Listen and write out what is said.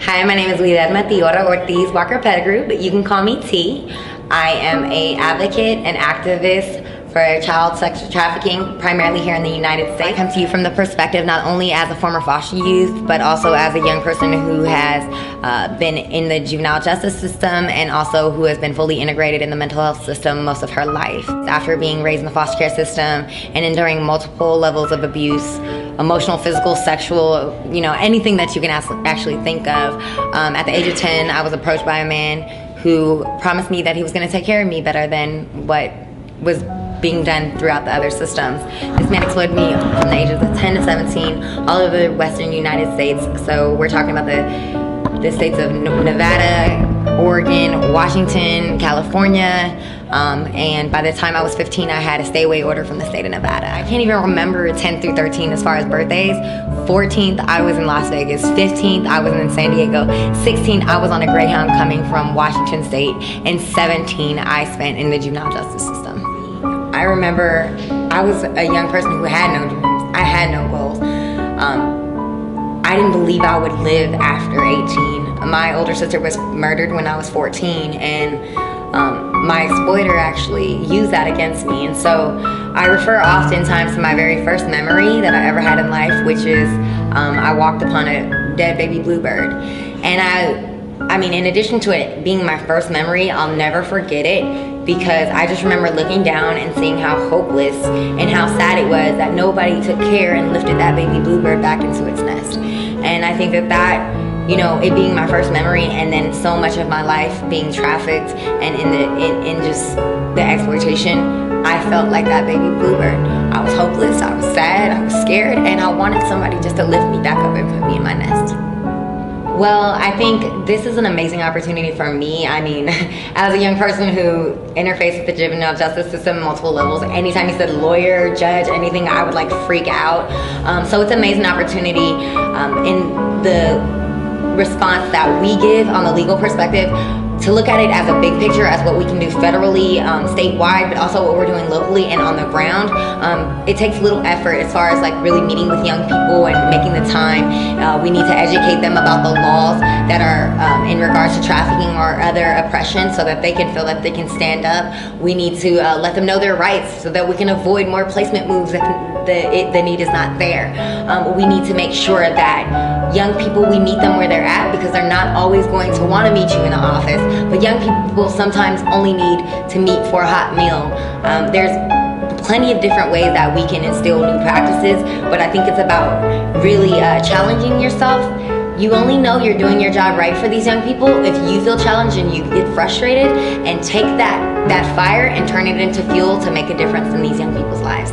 Hi, my name is Withelma Ortiz Pettigrew, but you can call me T. I am an advocate and activist for child sexual trafficking, primarily here in the United States. I come to you from the perspective not only as a former foster youth, but also as a young person who has been in the juvenile justice system and also who has been fully integrated in the mental health system most of her life. After being raised in the foster care system and enduring multiple levels of abuse, emotional, physical, sexual, anything that you can actually think of. At the age of 10, I was approached by a man who promised me that he was going to take care of me better than what was being done throughout the other systems. This man exploited me from the ages of 10 to 17 all over the western United States. So we're talking about the states of Nevada, Oregon, Washington, California, and by the time I was 15, I had a stay away order from the state of Nevada. I can't even remember 10 through 13 as far as birthdays. 14th, I was in Las Vegas. 15th, I was in San Diego. 16th, I was on a Greyhound coming from Washington State. And 17, I spent in the juvenile justice system. I remember I was a young person who had no dreams. I had no goals. I didn't believe I would live after 18. My older sister was murdered when I was 14, and my exploiter actually used that against me. And so I refer oftentimes to my very first memory that I ever had in life, which is I walked upon a dead baby bluebird. And I mean, in addition to it being my first memory, I'll never forget it, because I just remember looking down and seeing how hopeless and how sad it was that nobody took care and lifted that baby bluebird back into its nest. And I think that it being my first memory, and then so much of my life being trafficked and in just the exploitation, I felt like that baby bluebird. I was hopeless, I was sad, I was scared, and I wanted somebody just to lift me back up and put me in my nest. Well, I think this is an amazing opportunity for me. I mean, as a young person who interfaced with the juvenile justice system on multiple levels, anytime you said lawyer, judge, anything, I would like freak out. So it's an amazing opportunity in the response that we give on the legal perspective to look at it as a big picture, as what we can do federally, statewide, but also what we're doing locally and on the ground. It takes little effort as far as like really meeting with young people and making the time. We need to educate them about the laws that are in regards to trafficking or other oppression, so that they can feel that they can stand up. We need to let them know their rights so that we can avoid more placement moves if the need is not there. We need to make sure that young people, we meet them where they're at, because they're not always going to want to meet you in the office. But young people sometimes only need to meet for a hot meal. There's plenty of different ways that we can instill new practices, but I think it's about really challenging yourself. You only know you're doing your job right for these young people if you feel challenged and you get frustrated, and take that fire and turn it into fuel to make a difference in these young people's lives.